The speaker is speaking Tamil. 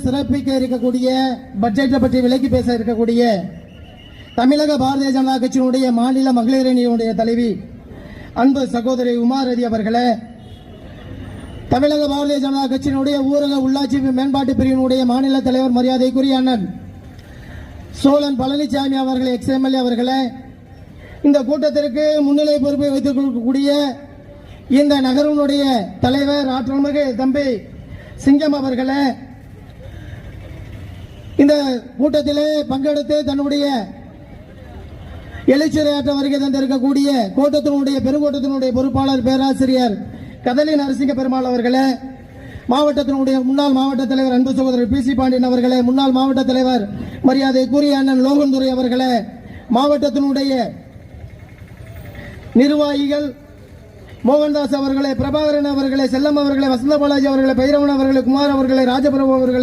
சிறப்பிக்க இருக்கக்கூடிய பட்ஜெட்டை பற்றி விலக்கி பேச இருக்கக்கூடிய தமிழக பாரதிய ஜனதா கட்சியினுடைய மாநில மகளிர் அணியினுடைய தலைவி அன்பு சகோதரி உமாரதி அவர்களே, தமிழக பாரதிய ஜனதா கட்சியினுடைய ஊரக உள்ளாட்சி மேம்பாட்டு பிரிவினுடைய மாநில தலைவர் மரியாதைக்குரிய அண்ணன் சோழன் பழனிசாமி அவர்கள் எக்ஸ்எம்எல்ஏ அவர்களே, இந்த கூட்டத்திற்கு முன்னிலை பொறுப்பை வைத்துக் கொள்ளக்கூடிய இந்த நகரனுடைய தலைவர் ஆற்றல்மிகு தம்பி சிங்கம் அவர்களே, இந்த கூட்டத்திலே பங்கெடுத்து தன்னுடைய எழுச்சிரையாற்ற வருகை தந்திருக்கக்கூடிய கூட்டத்தினுடைய பெருங்கூட்டத்தினுடைய பொறுப்பாளர் பேராசிரியர் கதலி நரசிங்க பெருமாள் அவர்களே, மாவட்டத்தினுடைய முன்னாள் மாவட்ட தலைவர் அன்பு சகோதரர் பி.சி. பாண்டியன் அவர்களே, முன்னாள் மாவட்ட தலைவர் மரியாதைக்குரிய அண்ணன் லோகன்துரை அவர்களே, மாவட்டத்தினுடைய நிர்வாகிகள் மோகன்தாஸ் அவர்களே, பிரபாகரன் அவர்களே, செல்லம் அவர்களே, வசந்த பாலாஜி அவர்களே, பைரவன் அவர்களே, குமார் அவர்களே, ராஜபிரபு அவர்களே,